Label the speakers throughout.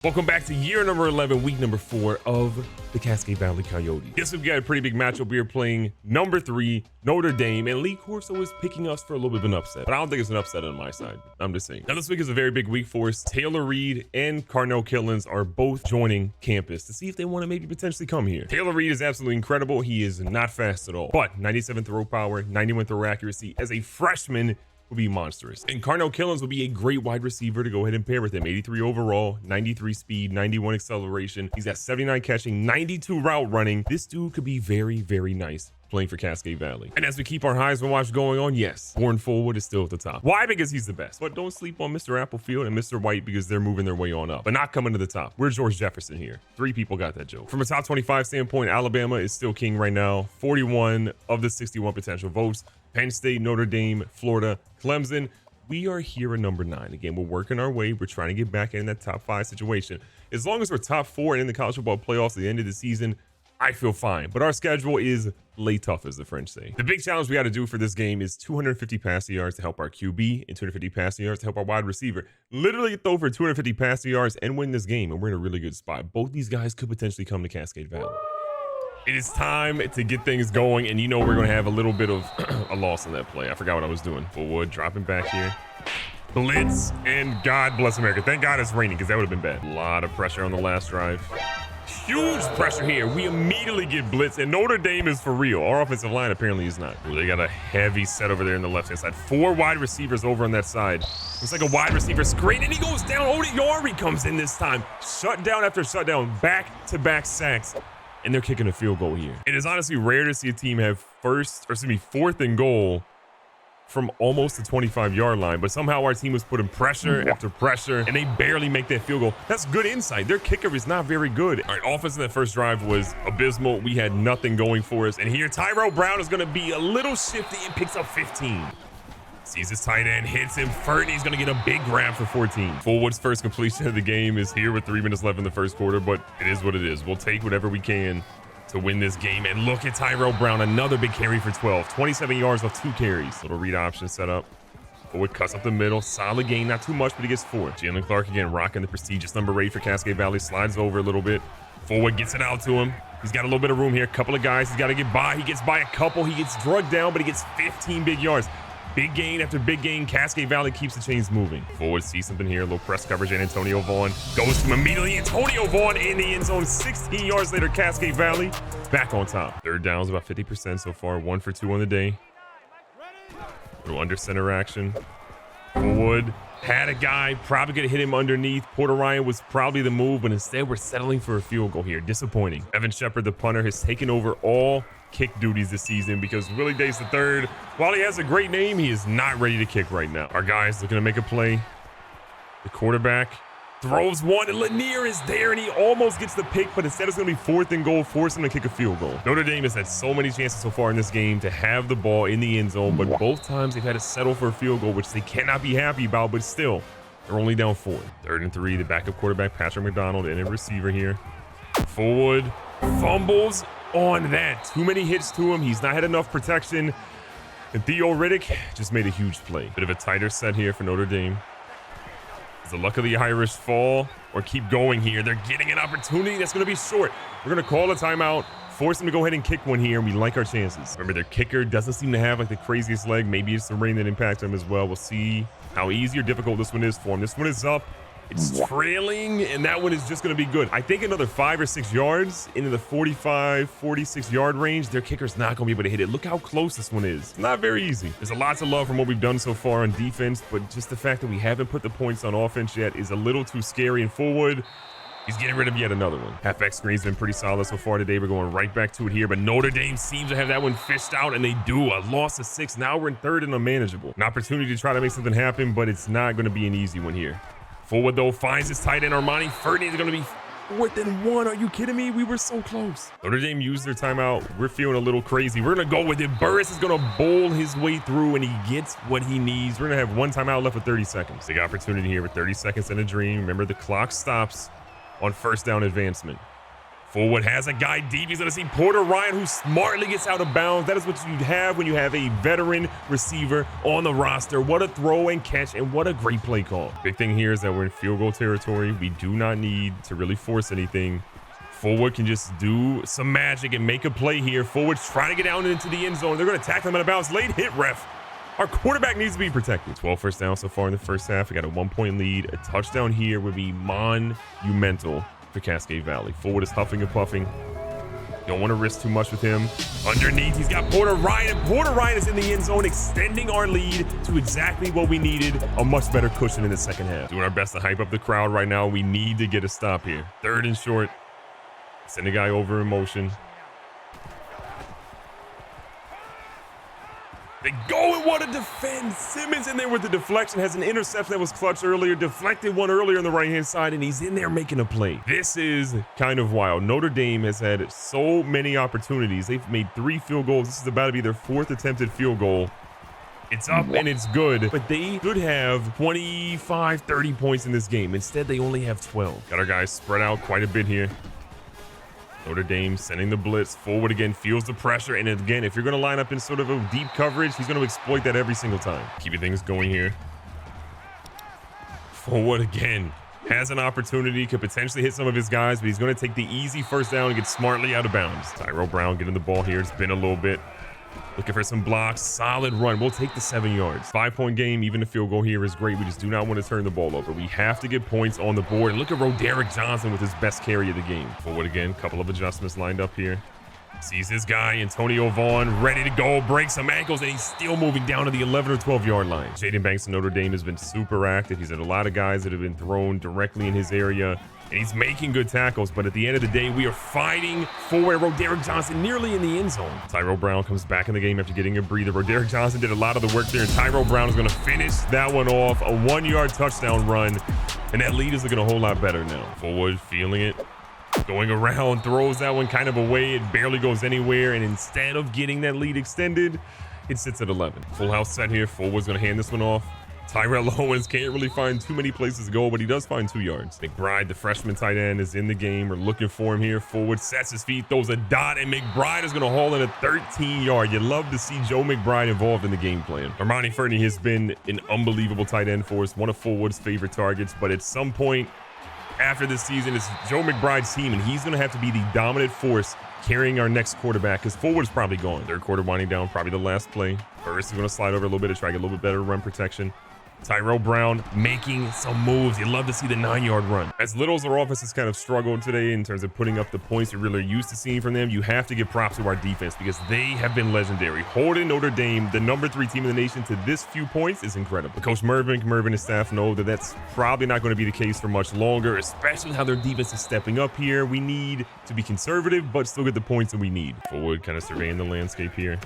Speaker 1: Welcome back to year number 11, week number 4 of the Cascade Valley Coyotes. This week we got a pretty big matchup. We are playing number 3, Notre Dame, and Lee Corso is picking us for a little bit of an upset. But I don't think it's an upset on my side. I'm just saying. Now this week is a very big week for us. Taylor Reed and Carnell Killens are both joining campus to see if they want to maybe potentially come here. Taylor Reed is absolutely incredible. He is not fast at all, but 97 throw power, 91 throw accuracy. As a freshman, will be monstrous. And Carnell Killens will be a great wide receiver to go ahead and pair with him. 83 overall, 93 speed, 91 acceleration. He's got 79 catching, 92 route running. This dude could be very, very nice playing for Cascade Valley. And as we keep our Heisman watch going on, yes, Warren Fullwood is still at the top. Why? Because he's the best. But don't sleep on Mr. Applefield and Mr. White because they're moving their way on up, but not coming to the top. We're George Jefferson here. 3 people got that joke. From a top 25 standpoint, Alabama is still king right now. 41 of the 61 potential votes. Penn State, Notre Dame, Florida, Clemson. We are here at number 9. Again, we're working our way. We're trying to get back in that top 5 situation. As long as we're top 4 and in the college football playoffs at the end of the season, I feel fine. But our schedule is lay tough, as the French say. The big challenge we got to do for this game is 250 passing yards to help our QB and 250 passing yards to help our wide receiver. Literally throw for 250 passing yards and win this game, and we're in a really good spot. Both these guys could potentially come to Cascade Valley. It is time to get things going, and you know we're going to have a little bit of a loss in that play. I forgot what I was doing. Fullwood dropping back here. Blitz, and God bless America. Thank God it's raining because that would have been bad. A lot of pressure on the last drive. Huge pressure here. We immediately get blitz, and Notre Dame is for real. Our offensive line apparently is not. Ooh, they got a heavy set over there in the left-hand side. 4 wide receivers over on that side. It's like a wide receiver screen, and he goes down. Odiyari comes in this time. Shutdown after shutdown, back-to-back sacks. And they're kicking a field goal here. It is honestly rare to see a team have 4th and goal from almost the 25-yard line, but somehow our team was putting pressure after pressure, and they barely make that field goal. That's good insight. Their kicker is not very good. All right, offense in that first drive was abysmal. We had nothing going for us. And here, Tyrell Brown is going to be a little shifty and picks up 15. Sees his tight end, hits him. Fertney's going to get a big grab for 14. Fullwood's first completion of the game is here with 3 minutes left in the first quarter, but it is what it is. We'll take whatever we can to win this game. And look at Tyrell Brown, another big carry for 12. 27 yards off 2 carries. Little read option set up. Fullwood cuts up the middle. Solid gain, not too much, but he gets 4. Jalen Clark again rocking the prestigious number 8 for Cascade Valley. Slides over a little bit. Fullwood gets it out to him. He's got a little bit of room here. Couple of guys he's got to get by. He gets by a couple. He gets drugged down, but he gets 15 big yards. Big gain after big gain. Cascade Valley keeps the chains moving. Fullwood sees something here. A little press coverage, and Antonio Vaughn goes to him immediately. Antonio Vaughn in the end zone. 16 yards later, Cascade Valley back on top. Third down is about 50% so far. 1 for 2 on the day. Little under center action. Fullwood had a guy, probably gonna hit him underneath. Porter Ryan was probably the move, but instead we're settling for a field goal here. Disappointing. Evan Shepard, the punter, has taken over all kick duties this season because Willie Days III, while he has a great name, he is not ready to kick right now. Our guy's looking to make a play. The quarterback throws one, and Lanier is there, and he almost gets the pick, but instead it's going to be 4th and goal, force him to kick a field goal. Notre Dame has had so many chances so far in this game to have the ball in the end zone, but both times they've had to settle for a field goal, which they cannot be happy about, but still, they're only down 4. 3rd and 3, the backup quarterback, Patrick McDonald, and a receiver here. Fullwood fumbles on that. Too many hits to him. He's not had enough protection. And Theo Riddick just made a huge play. Bit of a tighter set here for Notre Dame. Does the luck of the Irish fall or keep going here? They're getting an opportunity that's going to be short. We're going to call a timeout, force them to go ahead and kick one here, and we like our chances. Remember, their kicker doesn't seem to have like the craziest leg. Maybe it's the rain that impacts him as well. We'll see how easy or difficult this one is for him. This one is up. It's trailing, and that one is just going to be good. I think another 5 or 6 yards into the 45, 46 yard range, their kicker's not going to be able to hit it. Look how close this one is. It's not very easy. There's a lot to love from what we've done so far on defense, but just the fact that we haven't put the points on offense yet is a little too scary. And Fullwood, he's getting rid of yet another one. Halfback screen's been pretty solid so far today. We're going right back to it here, but Notre Dame seems to have that one fished out, and they do. A loss of 6. Now we're in 3rd and unmanageable. An opportunity to try to make something happen, but it's not going to be an easy one here. Fullwood, though, finds his tight end, Armani Fertney. Is going to be 4th and 1. Are you kidding me? We were so close. Notre Dame used their timeout. We're feeling a little crazy. We're going to go with it. Burris is going to bowl his way through, and he gets what he needs. We're going to have 1 timeout left with 30 seconds. Big opportunity here with 30 seconds and a dream. Remember, the clock stops on 1st down advancement. Forward has a guy deep. He's going to see Porter Ryan, who smartly gets out of bounds. That is what you have when you have a veteran receiver on the roster. What a throw and catch, and what a great play call. Big thing here is that we're in field goal territory. We do not need to really force anything. Forward can just do some magic and make a play here. Forward's trying to get down into the end zone. They're going to tackle him out of bounds. Late hit, ref. Our quarterback needs to be protected. 12 first down so far in the first half. We got a 1-point lead. A touchdown here would be monumental for Cascade Valley. Forward is huffing and puffing. Don't want to risk too much with him. Underneath, he's got Porter Ryan. Porter Ryan is in the end zone, extending our lead to exactly what we needed. A much better cushion in the second half. Doing our best to hype up the crowd right now. We need to get a stop here. 3rd and short. Send a guy over in motion. They go, and what a defense. Simmons in there with the deflection, has an interception that was clutch earlier, deflected one earlier on the right-hand side, and he's in there making a play. This is kind of wild. Notre Dame has had so many opportunities. They've made 3 field goals. This is about to be their 4th attempted field goal. It's up and it's good, but they should have 25, 30 points in this game. Instead, they only have 12. Got our guys spread out quite a bit here. Notre Dame sending the blitz. Forward again, feels the pressure. And again, if you're going to line up in sort of a deep coverage, he's going to exploit that every single time. Keeping things going here. Forward again. Has an opportunity, could potentially hit some of his guys, but he's going to take the easy first down and get smartly out of bounds. Tyrell Brown getting the ball here. It's been a little bit. Looking for some blocks. Solid run. We'll take the 7 yards. 5-point game. Even a field goal here is great. We just do not want to turn the ball over. We have to get points on the board. And look at Roderick Johnson with his best carry of the game. Forward again. Couple of adjustments lined up here. Sees his guy, Antonio Vaughn, ready to go. Breaks some ankles, and he's still moving down to the 11 or 12-yard line. Jaden Banks of Notre Dame has been super active. He's had a lot of guys that have been thrown directly in his area. And he's making good tackles, but at the end of the day, we are fighting for Roderick Johnson nearly in the end zone. Tyrell Brown comes back in the game after getting a breather. Roderick Johnson did a lot of the work there, and Tyrell Brown is going to finish that one off. A 1-yard touchdown run, and that lead is looking a whole lot better now. Forward, feeling it. Going around, throws that one kind of away. It barely goes anywhere, and instead of getting that lead extended, it sits at 11. Full house set here. Forward's going to hand this one off. Tyrell Owens can't really find too many places to go, but he does find 2 yards. McBride, the freshman tight end, is in the game. We're looking for him here. Forward sets his feet, throws a dot, and McBride is going to haul in a 13-yard. You love to see Joe McBride involved in the game plan. Armani Fernie has been an unbelievable tight end for us, one of Forward's favorite targets, but at some point after this season, it's Joe McBride's team, and he's going to have to be the dominant force carrying our next quarterback, because Forward's probably gone. 3rd quarter winding down, probably the last play. Burris is going to slide over a little bit to try to get a little bit better run protection. Tyrell Brown making some moves. You love to see the 9-yard run. As little as our offense has kind of struggled today in terms of putting up the points you're really used to seeing from them, you have to give props to our defense because they have been legendary. Holding Notre Dame, the number 3 team in the nation, to this few points is incredible. Coach Mervin McMervin and staff know that that's probably not going to be the case for much longer, especially how their defense is stepping up here. We need to be conservative, but still get the points that we need. Forward kind of surveying the landscape here.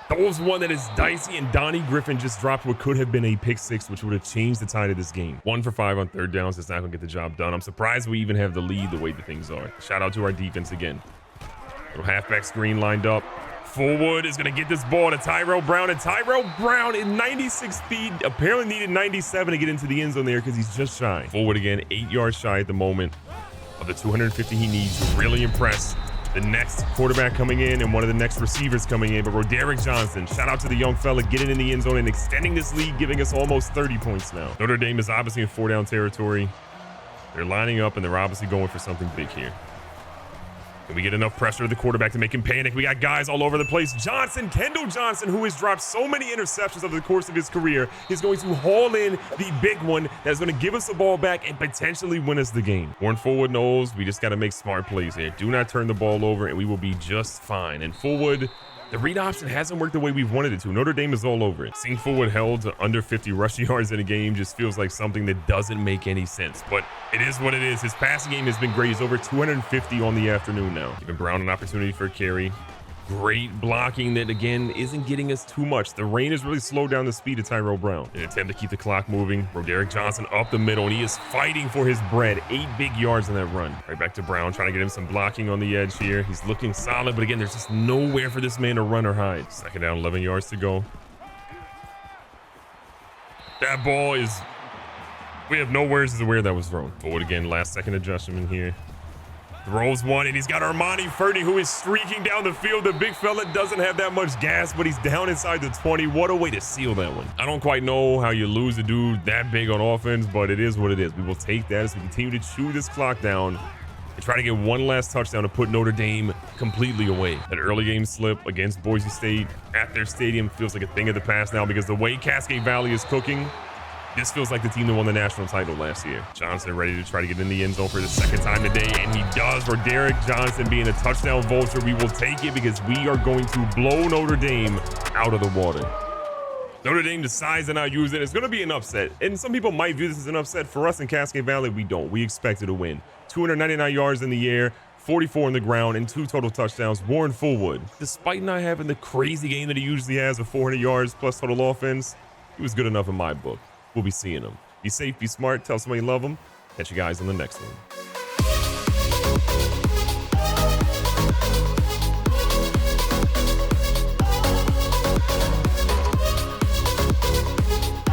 Speaker 1: Throws one that is dicey, and Donnie Griffin just dropped what could have been a pick 6, which would have changed the tide of this game. 1 for 5 on 3rd downs. It's not going to get the job done. I'm surprised we even have the lead the way the things are. Shout out to our defense again. Little halfback screen lined up. Forward is going to get this ball to Tyrell Brown, and Tyrell Brown in 96 feet apparently needed 97 to get into the end zone there because he's just shy. Forward again, 8 yards shy at the moment of the 250 he needs to really impress the next quarterback coming in and one of the next receivers coming in. But Roderick Johnson, shout out to the young fella getting in the end zone and extending this lead, giving us almost 30 points now. Notre Dame is obviously in 4-down territory. They're lining up, and they're obviously going for something big here. Can we get enough pressure to the quarterback to make him panic? We got guys all over the place. Kendall Johnson, who has dropped so many interceptions over the course of his career, is going to haul in the big one that's going to give us the ball back and potentially win us the game. Warren Forward knows we just got to make smart plays here. Do not turn the ball over, and we will be just fine. And Forward, the read option hasn't worked the way we've wanted it to. Notre Dame is all over it. Seeing Forward held to under 50 rush yards in a game just feels like something that doesn't make any sense. But it is what it is. His passing game has been great. He's over 250 on the afternoon now. Giving Brown an opportunity for a carry. Great blocking that, again, isn't getting us too much. The rain has really slowed down the speed of Tyrell Brown. In an attempt to keep the clock moving, Roderick Johnson up the middle, and he is fighting for his bread. 8 big yards in that run. Right back to Brown, trying to get him some blocking on the edge here. He's looking solid, but again, there's just nowhere for this man to run or hide. 2nd down, 11 yards to go. That ball is... we have no words as to where that was thrown. Forward again, last second adjustment here. Throws one, and he's got Armani Fernie, who is streaking down the field. The big fella doesn't have that much gas, but he's down inside the 20. What a way to seal that one. I don't quite know how you lose a dude that big on offense, but it is what it is. We will take that as we continue to chew this clock down and try to get one last touchdown to put Notre Dame completely away. That early game slip against Boise State at their stadium feels like a thing of the past now, because the way Cascade Valley is cooking, this feels like the team that won the national title last year. Johnson ready to try to get in the end zone for the second time today, and he does. For Derek Johnson being a touchdown vulture, we will take it because we are going to blow Notre Dame out of the water. Notre Dame decides to not use it. It's going to be an upset, and some people might view this as an upset. For us in Cascade Valley, we don't. We expected to win. 299 yards in the air, 44 on the ground, and 2 total touchdowns. Warren Fullwood, despite not having the crazy game that he usually has of 400 yards plus total offense, he was good enough in my book. We'll be seeing him. Be safe, be smart, tell somebody you love them. Catch you guys on the next one.